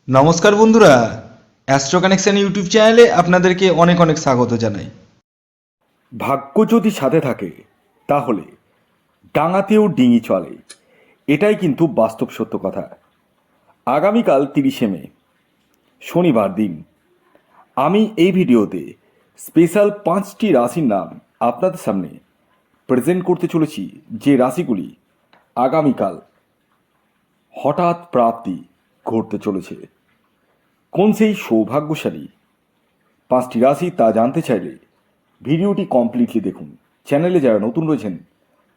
নমস্কার বন্ধুরা, astro connection YouTube চ্যানেলে আপনাদেরকে অনেক অনেক স্বাগত জানাই। ভাগ্য যদি সাথে থাকে তাহলে ডাঙাতেও ডিঙি চলে, এটাই কিন্তু বাস্তব সত্য কথা। আগামীকাল 30শে মে শনিবার দিন আমি এই ভিডিওতে স্পেশাল 5টি রাশির নাম আপনাদের সামনে প্রেজেন্ট করতে চলেছি, যে রাশিগুলি আগামীকাল হঠাৎ প্রাপ্তি ঘটতে চলেছে। কোন সেই সৌভাগ্যশালী 5টি রাশি তা জানতে চাইলে ভিডিওটি কমপ্লিটলি দেখুন। চ্যানেলে যারা নতুন রয়েছেন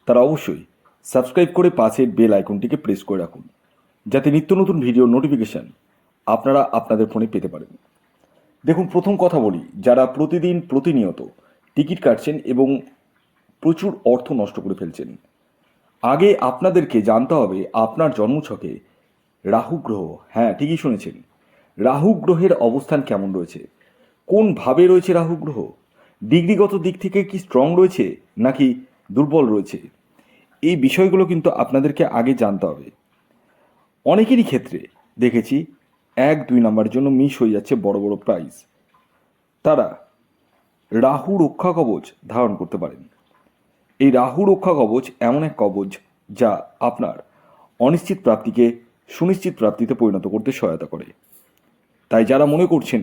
তারা অবশ্যই সাবস্ক্রাইব করে পাশের বেল আইকনটিকে প্রেস করে রাখুন, যাতে নিত্য নতুন ভিডিওর নোটিফিকেশান আপনারা আপনাদের ফোনে পেতে পারেন। দেখুন, প্রথম কথা বলি, যারা প্রতিদিন প্রতিনিয়ত টিকিট কাটছেন এবং প্রচুর অর্থ নষ্ট করে ফেলছেন, আগে আপনাদেরকে জানতে হবে আপনার জন্মছকে রাহু গ্রহ, হ্যাঁ ঠিকই শুনেছেন, রাহু গ্রহের অবস্থান কেমন রয়েছে, কোন ভাবে রয়েছে রাহু গ্রহ, ডিগ্রিগত দিক থেকে কি স্ট্রং রয়েছে নাকি দুর্বল রয়েছে, এই বিষয়গুলো কিন্তু আপনাদেরকে আগে জানতে হবে। অনেকেরই ক্ষেত্রে দেখেছি 1-2 নাম্বারের জন্য মিস হয়ে যাচ্ছে বড় বড় প্রাইজ। তারা রাহু রক্ষা কবচ ধারণ করতে পারেন। এই রাহু রক্ষা কবচ এমন এক কবচ যা আপনার অনিশ্চিত প্রাপ্তিকে সুনিশ্চিত প্রাপ্তিতে পরিণত করতে সহায়তা করে। তাই যারা মনে করছেন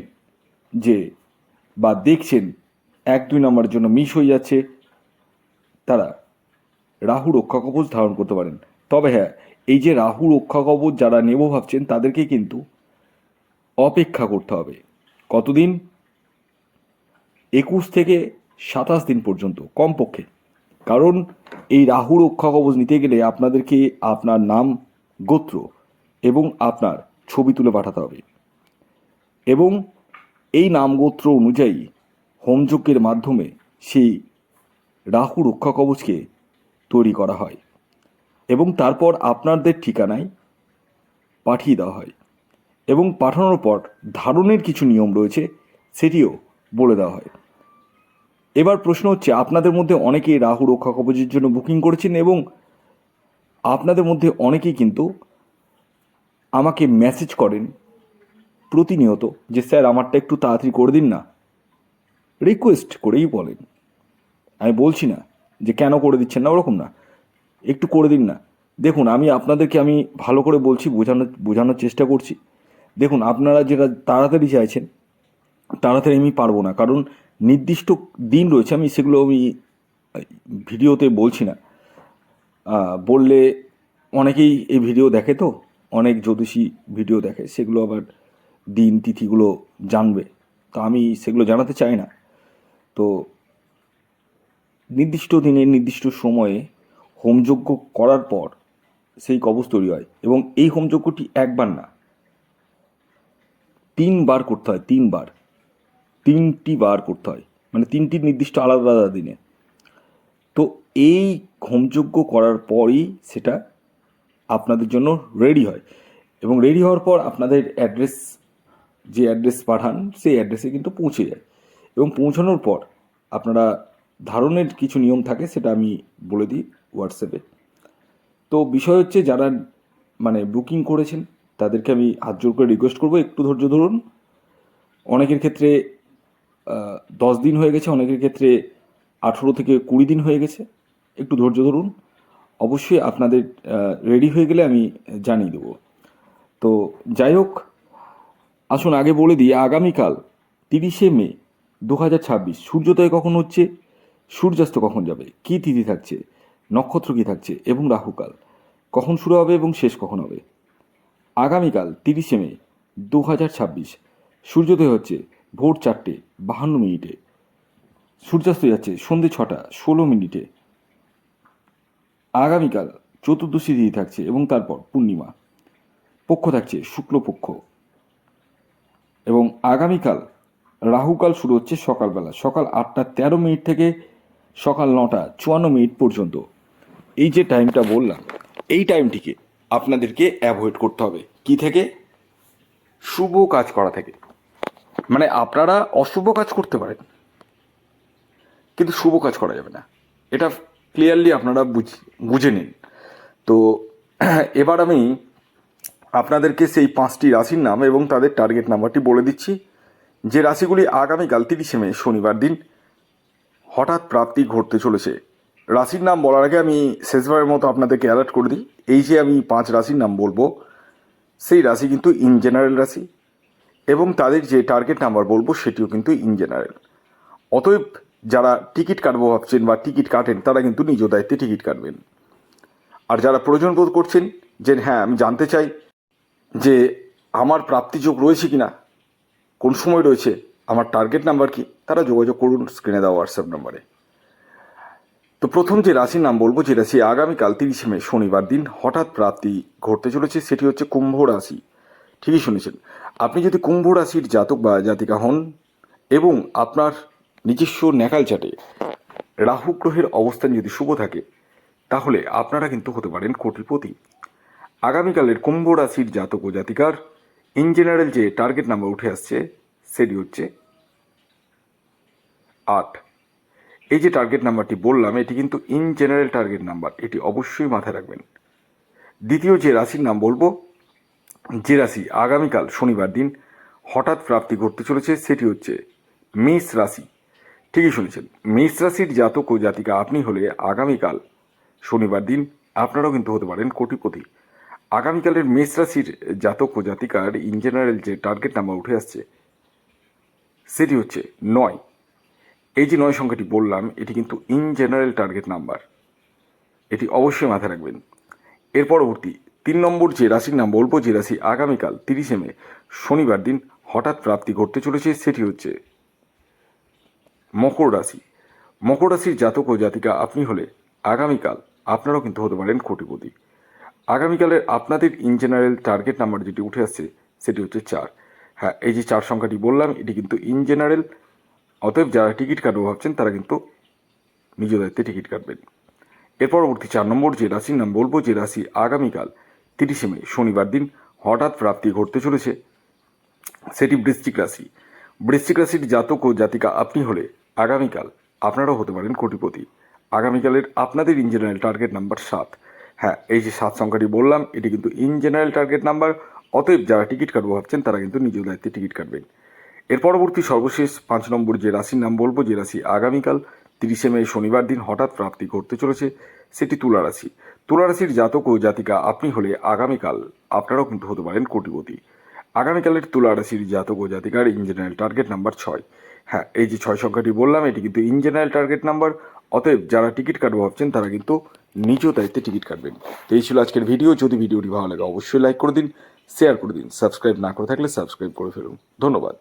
যে বা দেখছেন 1-2 নাম্বারের জন্য মিস হয়ে যাচ্ছে, তারা রাহু রক্ষা কবচ ধারণ করতে পারেন। তবে হ্যাঁ, এই যে রাহু রক্ষা কবচ যারা নেব ভাবছেন তাদেরকে কিন্তু অপেক্ষা করতে হবে কতদিন? 21 থেকে 27 দিন পর্যন্ত কমপক্ষে। কারণ এই রাহু রক্ষা কবচ নিতে গেলে আপনাদেরকে আপনার নাম, গোত্র এবং আপনার ছবি তুলে পাঠাতে হবে, এবং এই নাম গোত্র অনুযায়ী হোমযজ্ঞের মাধ্যমে সেই রাহু রক্ষা কবচকে তৈরি করা হয় এবং তারপর আপনাদের ঠিকানায় পাঠিয়ে দেওয়া হয়, এবং পাঠানোর পর ধারণের কিছু নিয়ম রয়েছে সেটিও বলে দেওয়া হয়। এবার প্রশ্ন হচ্ছে, আপনাদের মধ্যে অনেকেই রাহু রক্ষা কবচের জন্য বুকিং করেছেন এবং আপনাদের মধ্যে অনেকেই কিন্তু আমাকে মেসেজ করেন প্রতিনিয়ত যে স্যার আমারটা একটু তাড়াতাড়ি করে দিন না, রিকোয়েস্ট করেই বলেন। আমি বলছি না যে কেন করে দিচ্ছেন না, ওরকম না, একটু করে দিন না। দেখুন, আমি আপনাদেরকে আমি ভালো করে বলছি, বোঝানোর চেষ্টা করছি। দেখুন, আপনারা যেটা তাড়াতাড়ি চাইছেন, তাড়াতাড়ি আমি পারবো না, কারণ নির্দিষ্ট দিন রয়েছে। আমি সেগুলো আমি ভিডিওতে বলছি না। বললে অনেকেই এই ভিডিও দেখে, তো অনেক জ্যোতিষী ভিডিও দেখে, সেগুলো আবার দিন তিথিগুলো জানবে, তো আমি সেগুলো জানাতে চাই না। তো নির্দিষ্ট দিনে নির্দিষ্ট সময়ে হোমযজ্ঞ করার পর সেই কবচ তৈরি হয়, এবং এই হোমযজ্ঞটি একবার না, 3বার করতে হয়। 3টি বার করতে হয়, মানে 3টি নির্দিষ্ট আলাদা আলাদা দিনে। তো এই হোমযজ্ঞ করার পরই সেটা আপনাদের জন্য রেডি হয়, এবং রেডি হওয়ার পর আপনাদের অ্যাড্রেস, যে অ্যাড্রেস পাঠান সেই অ্যাড্রেসে কিন্তু পৌঁছে যায়, এবং পৌঁছানোর পর আপনারা ধারণের কিছু নিয়ম থাকে, সেটা আমি বলে দিই হোয়াটসঅ্যাপে। তো বিষয় হচ্ছে, যারা মানে বুকিং করেছেন তাদেরকে আমি হাত জোর করে রিকোয়েস্ট করবো, একটু ধৈর্য ধরুন। অনেকের ক্ষেত্রে 10 দিন হয়ে গেছে, অনেকের ক্ষেত্রে 18 থেকে 20 দিন হয়ে গেছে, একটু ধৈর্য ধরুন। অবশ্যই আপনাদের রেডি হয়ে গেলে আমি জানিয়ে দেবো। তো যাই হোক, আসুন আগে বলে দিই, আগামীকাল 30শে মে 2026 সূর্যোদয় কখন হচ্ছে, সূর্যাস্ত কখন যাবে, কী তিথি থাকছে, নক্ষত্র কী থাকছে, এবং রাহুকাল কখন শুরু হবে এবং শেষ কখন হবে। আগামীকাল 30শে মে 2026 সূর্যোদয় হচ্ছে ভোর 4:52, সূর্যাস্ত যাচ্ছে সন্ধ্যে 6:16। আগামীকাল চতুর্দশী তিথি থাকছে এবং তারপর পূর্ণিমা, পক্ষ থাকছে শুক্লপক্ষ, এবং আগামীকাল রাহুকাল শুরু হচ্ছে সকালবেলা, সকাল 8:13 থেকে সকাল 9:54 পর্যন্ত। এই যে টাইমটা বললাম, এই টাইমটিকে আপনাদেরকে অ্যাভয়েড করতে হবে। কি থেকে? শুভ কাজ করা থেকে। মানে আপনারা অশুভ কাজ করতে পারেন, কিন্তু শুভ কাজ করা যাবে না, এটা ক্লিয়ারলি আপনারা বুঝে নিন। তো এবার আমি আপনাদেরকে সেই 5টি রাশির নাম এবং তাদের টার্গেট নাম্বারটি বলে দিচ্ছি, যে রাশিগুলি আগামীকাল 30শে মে শনিবার দিন হঠাৎ প্রাপ্তি ঘটতে চলেছে। রাশির নাম বলার আগে আমি শেষবারের মতো আপনাদেরকে অ্যালার্ট করে দিই, এই যে আমি 5 রাশির নাম বলবো সেই রাশি কিন্তু ইন জেনারেল রাশি এবং তাদের যে টার্গেট নাম্বার বলবো সেটিও কিন্তু ইন জেনারেল। অতএব যারা টিকিট কাটবো ভাবছেন বা টিকিট কাটেন তারা কিন্তু নিজ দায়িত্বে টিকিট কাটবেন। আর যারা প্রয়োজন বোধ করছেন যে হ্যাঁ আমি জানতে চাই যে আমার প্রাপ্তিযোগ রয়েছে কিনা, কোন সময় রয়েছে, আমার টার্গেট নাম্বার কি, তারা যোগাযোগ করুন স্ক্রিনে দেওয়া হোয়াটসঅ্যাপ নাম্বারে। তো প্রথম যে রাশির নাম বলবো, যে রাশি আগামীকাল 30শে মে শনিবার দিন হঠাৎ প্রাপ্তি ঘটতে চলেছে, সেটি হচ্ছে কুম্ভ রাশি। ঠিকই শুনেছেন। আপনি যদি কুম্ভ রাশির জাতক বা জাতিকা হন এবং আপনার নিজস্ব ন্যাকাল চাটে রাহু গ্রহের অবস্থান যদি শুভ থাকে, তাহলে আপনারা কিন্তু হতে পারেন কোটিপতি। আগামীকালের কুম্ভ রাশির জাতক ও জাতিকার ইন জেনারেল যে টার্গেট নাম্বার উঠে আসছে সেটি হচ্ছে 8। এই যে টার্গেট নাম্বারটি বললাম এটি কিন্তু ইন জেনারেল টার্গেট নাম্বার, এটি অবশ্যই মাথায় রাখবেন। দ্বিতীয় যে রাশির নাম বলবো, যে রাশি আগামীকাল শনিবার দিন হঠাৎ প্রাপ্তি ঘটতে চলেছে, সেটি হচ্ছে মেষ রাশি। ঠিকই শুনেছেন, মেষ রাশির জাতক ও জাতিকা আপনি হলে আগামীকাল শনিবার দিন আপনারাও কিন্তু হতে পারেন কোটিপতি। আগামীকালের মেষ রাশির জাতক ও জাতিকার ইন জেনারেল যে টার্গেট নাম্বার উঠে আসছে সেটি হচ্ছে 9। এই যে 9 সংখ্যাটি বললাম এটি কিন্তু ইন জেনারেল টার্গেট নাম্বার, এটি অবশ্যই মাথায় রাখবেন। এর পরবর্তী 3 নম্বর যে রাশির নাম বলবো, যে রাশি আগামীকাল 30শে মে শনিবার দিন হঠাৎ প্রাপ্তি ঘটতে চলেছে, সেটি হচ্ছে মকর রাশি। মকর রাশির জাতক ও জাতিকা আপনি হলে আগামীকাল আপনারাও কিন্তু হতে পারেন কোটিপতি। আগামীকালের আপনাদের ইন জেনারেল টার্গেট নাম্বার যেটি উঠে আসছে সেটি হচ্ছে 4। হ্যাঁ, এই যে 4 সংখ্যাটি বললাম এটি কিন্তু ইন জেনারেল। অতএব যারা টিকিট কাটবো ভাবছেন তারা কিন্তু নিজ দায়িত্বে টিকিট কাটবেন। এর পরবর্তী 4 নম্বর যে রাশির নাম বলবো, যে রাশি আগামীকাল 30শে মে শনিবার দিন হঠাৎ প্রাপ্তি ঘটতে চলেছে সেটি বৃশ্চিক রাশি। বৃশ্চিক রাশির জাতক ও জাতিকা আপনি হলে আগামীকাল আপনারাও হতে পারেন কোটিপতি। আগামীকালের আপনাদের ইন জেনারেল টার্গেট নাম্বার 7। হ্যাঁ, এই যে 7 সংখ্যাটি বললাম এটি কিন্তু ইন জেনারেল টার্গেট নাম্বার। অতএব যারা টিকিট কাটবো ভাবছেন তারা কিন্তু নিজ দায়িত্বে টিকিট কাটবেন। এর পরবর্তী সর্বশেষ 5 নম্বর যে রাশির নাম বলবো, যে রাশি আগামীকাল 30শে মে শনিবার দিন হঠাৎ প্রাপ্তি ঘটতে চলেছে সেটি তুলা রাশি। তুলা রাশির জাতক ও জাতিকা আপনি হলে আগামীকাল আপনারাও কিন্তু হতে পারেন কোটিপতি। আগামীকালের তুলা রাশির জাতক ও জাতিকার ইন জেনারেল টার্গেট নাম্বার 6। হ্যাঁ, এই যে 6 সংখ্যাটি বললাম এটি কিন্তু ইন জেনারেল টার্গেট নাম্বার। অতএব যারা টিকিট কাটবো ভাবছেন তারা কিন্তু নিজ দায়িত্বে টিকিট কাটবেন। এই ছিল আজকের ভিডিও। যদি ভিডিওটি ভালো লাগে অবশ্যই লাইক করে দিন, শেয়ার করে দিন, সাবস্ক্রাইব না করে থাকলে সাবস্ক্রাইব করে ফেলুন। ধন্যবাদ।